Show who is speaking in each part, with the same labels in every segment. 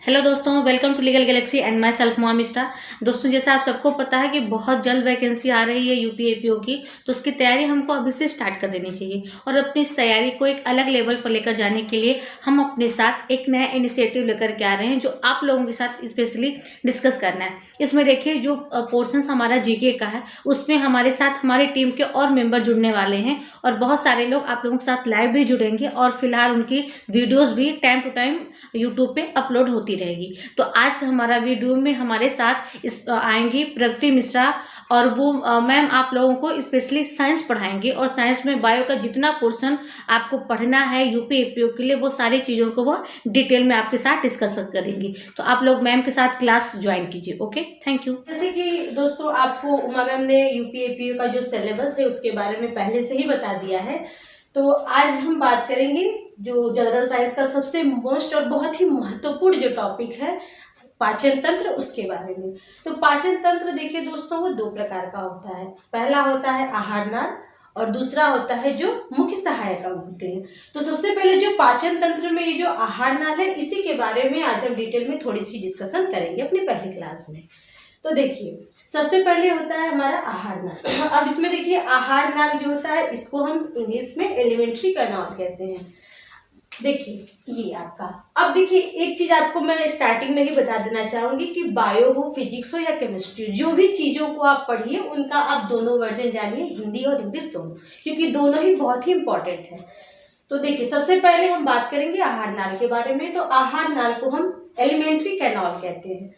Speaker 1: Hello दोस्तों, welcome to legal galaxy and myself Moa Mishra. दोस्तों, जैसा आप सबको पता है कि बहुत जल्द वैकेंसी आ रही है यूपीएपीओ की, तो उसकी तैयारी हमको अभी से स्टार्ट कर देनी चाहिए। और अपनी इस तैयारी को एक अलग लेवल पर लेकर जाने के लिए हम अपने साथ एक नया इनिशिएटिव लेकर के आ रहे हैं, जो आप लोगों के साथ स्पेशली डिस्कस करना है। इसमें देखिए, जो पोर्शंस हमारा जीके का है, उसमें हमारे साथ हमारी टीम के और मेंबर जुड़ने वाले हैं और बहुत सारे लोग आप लोगों के साथ लाइव भी जुड़ेंगे और फिलहाल उनकी वीडियोज भी टाइम टू टाइम यूट्यूब पे अपलोड होती रहेगी। तो आज हमारा वीडियो में हमारे साथ आएंगी प्रगति मिश्रा, और वो मैम आप लोगों को स्पेशली साइंस पढ़ाएंगे और साइंस में बायो का जितना पोर्शन आपको पढ़ना है यूपीएपीओ के लिए, वो सारी चीज़ों को वो डिटेल में आपके साथ डिस्कस करेंगी। तो आप लोग मैम के साथ क्लास ज्वाइन कीजिए। Okay, thank you.
Speaker 2: जैसे कि दोस्तों, आपको उमा मैम ने यूपीएपीओ का जो सिलेबस है उसके बारे में पहले से ही बता दिया है। तो आज हम बात करेंगे जो जनरल साइंस का सबसे मोस्ट और बहुत ही महत्वपूर्ण जो टॉपिक है, पाचन तंत्र, उसके बारे में। तो पाचन तंत्र देखिए दोस्तों, वो दो प्रकार का होता है। पहला होता है आहार नाल और दूसरा होता है जो मुख्य सहायक अंग होते हैं। तो सबसे पहले जो पाचन तंत्र में ये जो आहार नाल है, इसी के बारे में आज हम डिटेल में थोड़ी सी डिस्कशन करेंगे अपनी पहली क्लास में। तो देखिए, सबसे पहले होता है हमारा आहार नाल। अब इसमें देखिए, आहार नाल जो होता है, इसको हम इंग्लिश में एलिमेंट्री कैनाल कहते हैं। देखिए ये आपका, अब देखिए एक चीज आपको मैं स्टार्टिंग में ही बता देना चाहूंगी कि बायो हो, फिजिक्स हो या केमिस्ट्री, जो भी चीजों को आप पढ़िए उनका आप दोनों वर्जन जानिए, हिंदी और इंग्लिश दोनों, क्योंकि दोनों ही बहुत ही इंपॉर्टेंट है। तो देखिए, सबसे पहले हम बात करेंगे आहार नाल के बारे में। तो आहार नाल को हम एलिमेंट्री कैनाल कहते हैं।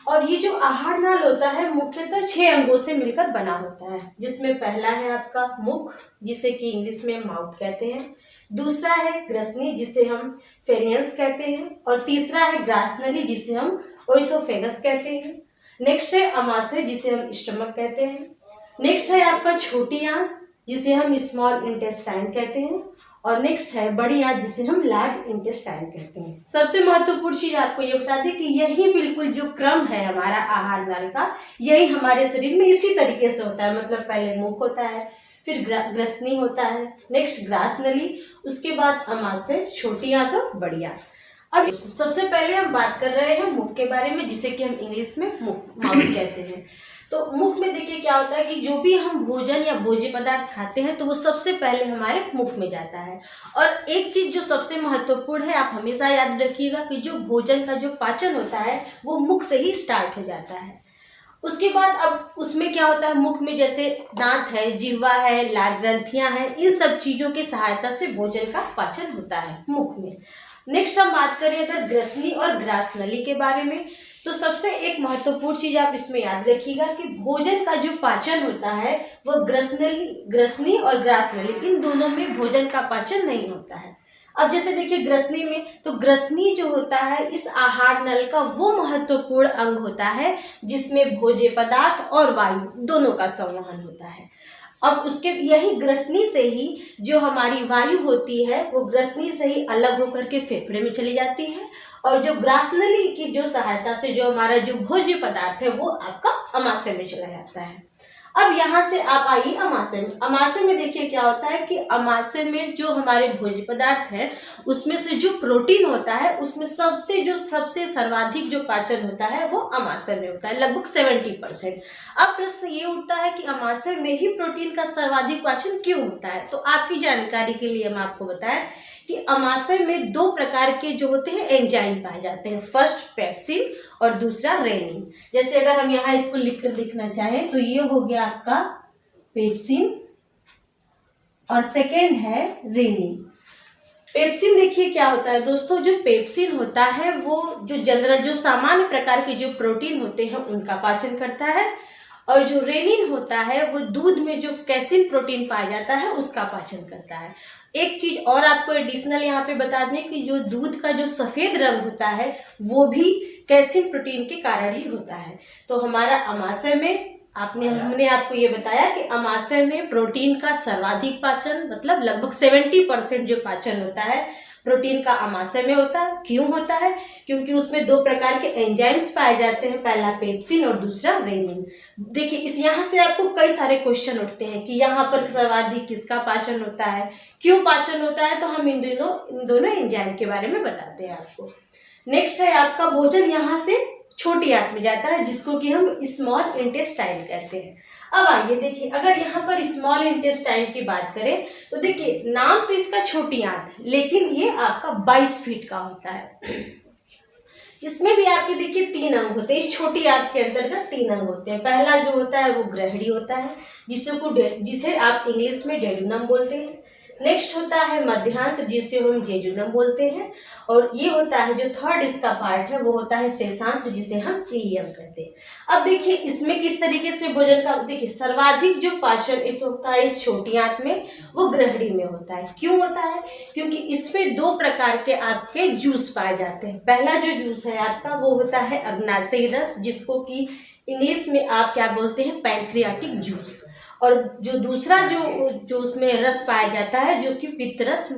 Speaker 2: और ये जो आहार नाल होता है, मुख्यतः 6 अंगों से मिलकर बना होता है, जिसमें पहला है आपका मुख, जिसे कि इंग्लिश में माउथ कहते हैं। दूसरा है ग्रसनी, जिसे हम फेरियंस कहते हैं। और तीसरा है ग्रासनली, जिसे हम ओइसोफेगस कहते हैं। नेक्स्ट है अमाशय, जिसे हम स्टमक कहते हैं। नेक्स्ट है आपका छोटी आंत, जिसे हम स्मॉल इंटेस्टाइन कहते हैं। और नेक्स्ट है बड़ी आंत, जिसे हम लार्ज इंटेस्टाइन कहते हैं। सबसे महत्वपूर्ण चीज आपको ये बता दें कि यही बिल्कुल जो क्रम है हमारा आहार नाल का, यही हमारे शरीर में इसी तरीके से होता है। मतलब पहले मुख होता है, फिर ग्रसनी होता है, नेक्स्ट ग्रास नली, उसके बाद अमाशय, छोटी आंत और बड़ी आंत। अब सबसे पहले हम बात कर रहे हैं मुख के बारे में, जिसे कि हम इंग्लिश में माउथ कहते हैं। तो मुख में देखिए क्या होता है कि जो भी हम भोजन या भोज्य पदार्थ खाते हैं, तो वो सबसे पहले हमारे मुख में जाता है। और एक चीज जो सबसे महत्वपूर्ण है, आप हमेशा याद रखिएगा कि जो भोजन का जो पाचन होता है, वो मुख से ही स्टार्ट हो जाता है। उसके बाद अब उसमें क्या होता है, मुख में जैसे दांत है, जिह्वा है, लार ग्रंथियां हैं, इन सब चीजों की सहायता से भोजन का पाचन होता है मुख में। नेक्स्ट हम बात करें अगर ग्रसनी और ग्रासनली के बारे में, तो सबसे एक महत्वपूर्ण चीज आप इसमें याद रखिएगा कि भोजन का जो पाचन होता है, वो ग्रसनी और ग्रासनली, इन दोनों में भोजन का पाचन नहीं होता है। अब जैसे देखिए ग्रसनी में, तो ग्रसनी जो होता है इस आहार नल का वो महत्वपूर्ण अंग होता है, जिसमें भोज्य पदार्थ और वायु दोनों का संवहन होता है। अब उसके यही ग्रसनी से ही जो हमारी वायु होती है, वो ग्रसनी से ही अलग होकर के फेफड़े में चली जाती है, और जो ग्रासनली की जो सहायता से जो हमारा जो भोज्य पदार्थ है, वो आपका अमाशय में चला जाता है। अब यहाँ से आप आइए अमाशय में। अमाशय में देखिए क्या होता है कि अमाशय में जो हमारे भोज्य पदार्थ है, उसमें से जो प्रोटीन होता है, उसमें सबसे सर्वाधिक जो पाचन होता है, वो अमाशय में होता है, लगभग 70%। अब प्रश्न ये उठता है कि अमाशय में ही प्रोटीन का सर्वाधिक पाचन क्यों होता है। तो आपकी जानकारी के लिए हम आपको बताएं कि अमाशय में 2 प्रकार के जो होते हैं एंजाइम पाए जाते हैं। फर्स्ट पेप्सिन और दूसरा रेनिन। जैसे अगर हम यहाँ इसको लिखकर लिखना चाहें, तो ये हो गया आपका पेप्सिन और सेकेंड है रेनिन। पेप्सिन देखिए क्या होता है दोस्तों, जो पेप्सिन होता है वो जो जनरल जो सामान्य प्रकार के जो प्रोटीन होते हैं उनका पाचन करता है, और जो रेनिन होता है वो दूध में जो कैसिन प्रोटीन पाया जाता है उसका पाचन करता है। एक चीज और आपको एडिशनल यहाँ पे बता दें कि जो दूध का जो सफेद रंग होता है, वो भी कैसिन प्रोटीन के कारण ही होता है। तो हमारा अमाशय में हमने आपको ये बताया कि अमाशय में प्रोटीन का सर्वाधिक पाचन, मतलब लगभग 70% जो पाचन होता है प्रोटीन का अमाशय में होता है। क्यों होता है? क्योंकि उसमें 2 प्रकार के एंजाइम्स पाए जाते हैं, पहला पेप्सिन और दूसरा रेनिन। देखिए इस यहाँ से आपको कई सारे क्वेश्चन उठते हैं कि यहाँ पर सर्वाधिक किसका पाचन होता है, क्यों पाचन होता है। तो हम इन दोनों एंजाइम के बारे में बताते हैं आपको। नेक्स्ट है आपका भोजन यहाँ से छोटी आंत में जाता है, जिसको कि हम स्मॉल इंटेस्टाइन कहते हैं। अब आइए देखिए, अगर यहाँ पर स्मॉल इंटेस्टाइन की बात करें तो देखिए नाम तो इसका छोटी आंत है, लेकिन ये आपका 22 फीट का होता है। इसमें भी आपके देखिए 3 अंग होते हैं। इस छोटी आंत के अंतर्गत 3 अंग होते हैं। पहला जो होता है वो ग्रहणी होता है, जिसे आप इंग्लिश में डेडुनम बोलते हैं। नेक्स्ट होता है मध्यांत, जिसे हम जेजुनम बोलते हैं। और ये होता है जो थर्ड इसका पार्ट है वो होता है शेषांत, जिसे हम इलियम कहते हैं। अब देखिए इसमें किस तरीके से भोजन का, देखिए सर्वाधिक जो पाचन होता है इस छोटी आंत में वो ग्रहणी में होता है। क्यों होता है? क्योंकि इसमें 2 प्रकार के आपके जूस पाए जाते हैं। पहला जो जूस है आपका वो होता है अग्नाशयी रस, जिसको कि इंग्लिश में आप क्या बोलते हैं, पैंक्रियाटिक जूस। और जो दूसरा जो उसमें रस पाया जाता है जो कि पित्तरस,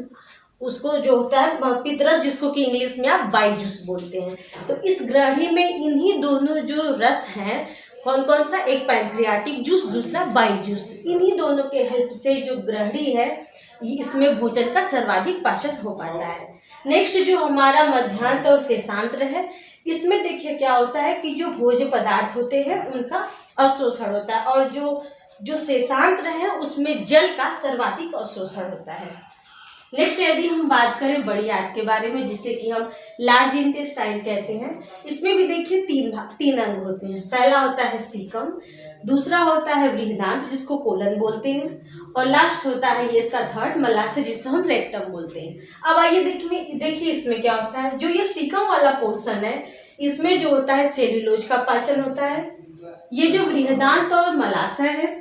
Speaker 2: उसको जो होता है पित्तरस, जिसको कि इंग्लिश में आप बाइल जूस बोलते हैं। तो इस ग्रहणी में इन्हीं दोनों जो रस हैं, कौन कौन सा, एक पैंक्रियाटिक जूस, दूसरा बाइल जूस, इन्हीं दोनों के हेल्प से जो ग्रहणी है इसमें भोजन का सर्वाधिक पाचन हो पाता है। नेक्स्ट जो हमारा मध्यांत और शेषांत्र है, इसमें देखिए क्या होता है कि जो भोज्य पदार्थ होते हैं उनका अवशोषण होता है, और जो शेषांत्र है उसमें जल का सर्वाधिक अवशोषण होता है। नेक्स्ट यदि हम बात करें बड़ी आंत के बारे में, जिसे कि हम लार्ज इंटेस्टाइन कहते हैं, इसमें भी देखिए 3 अंग होते हैं। पहला होता है सीकम, दूसरा होता है बृहदांत, जिसको कोलन बोलते हैं, और लास्ट होता है ये इसका थर्ड मलाशय, जिसे हम रेक्टम बोलते हैं। अब आइए देखिए इसमें क्या होता है। जो ये सीकम वाला पोर्शन है इसमें जो होता है सेल्यूलोज का पाचन होता है। ये जो बृहदांत और मलाशय है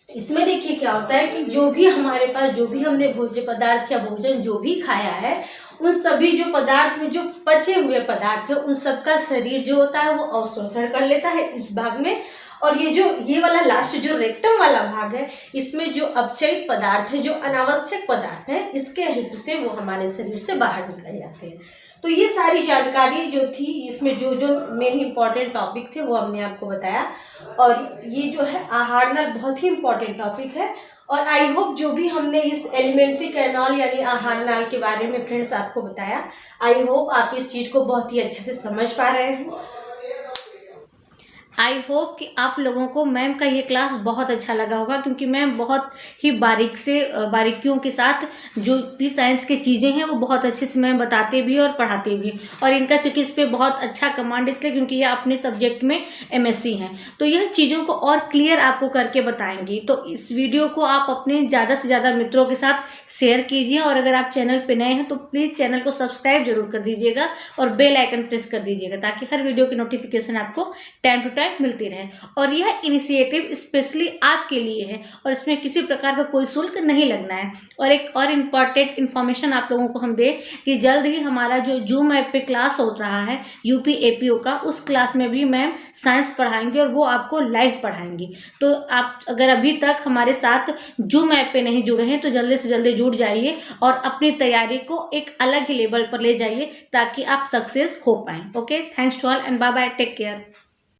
Speaker 2: इसमें देखिए क्या होता है कि जो भी हमारे पास, जो भी हमने भोज्य पदार्थ या भोजन जो भी खाया है, उन सभी जो पदार्थ में जो पचे हुए पदार्थ है उन सबका शरीर जो होता है वो अवशोषण कर लेता है इस भाग में। और ये वाला लास्ट जो रेक्टम वाला भाग है, इसमें जो अपचयित पदार्थ है, जो अनावश्यक पदार्थ है, इसके हेल्प से वो हमारे शरीर से बाहर निकल जाते हैं। तो ये सारी जानकारी जो थी इसमें जो मेन इंपॉर्टेंट टॉपिक थे वो हमने आपको बताया। और ये जो है आहार नल बहुत ही इंपॉर्टेंट टॉपिक है। और आई होप जो भी हमने इस एलिमेंट्री कैनाल यानी आहार नाल के बारे में फ्रेंड्स आपको बताया, आई होप आप इस चीज़ को बहुत ही अच्छे से समझ पा रहे हैं।
Speaker 1: आई होप कि आप लोगों को मैम का ये क्लास बहुत अच्छा लगा होगा, क्योंकि मैम बहुत ही बारीकियों के साथ जो भी साइंस की चीज़ें हैं वो बहुत अच्छे से मैम बताते भी हैं और पढ़ाते भी हैं। और इनका चूँकि इस पर बहुत अच्छा कमांड इसलिए क्योंकि ये अपने सब्जेक्ट में MSc हैं, तो यह चीज़ों को और क्लियर आपको करके बताएंगी। तो इस वीडियो को आप अपने ज़्यादा से ज़्यादा मित्रों के साथ शेयर कीजिए, और अगर आप चैनल पर नए हैं तो प्लीज़ चैनल को सब्सक्राइब जरूर कर दीजिएगा और बेल आइकन प्रेस कर दीजिएगा, ताकि हर वीडियो की नोटिफिकेशन आपको टाइम टू टाइम मिलती रहे। और यह इनिशिएटिव स्पेशली आपके लिए है और इसमें किसी प्रकार का कोई शुल्क नहीं लगना है। और एक और इम्पॉर्टेंट इन्फॉर्मेशन आप लोगों को हम दें कि जल्द ही हमारा जो जूम ऐप पे क्लास हो रहा है यूपी एपीओ का, उस क्लास में भी मैम साइंस पढ़ाएंगे और वो आपको लाइव पढ़ाएंगी। तो आप अगर अभी तक हमारे साथ जूम ऐप पे नहीं जुड़े हैं तो जल्दी से जल्दी जुड़ जाइए और अपनी तैयारी को एक अलग ही लेवल पर ले जाइए ताकि आप सक्सेस हो पाएं। Okay, thanks to all and bye bye, take care.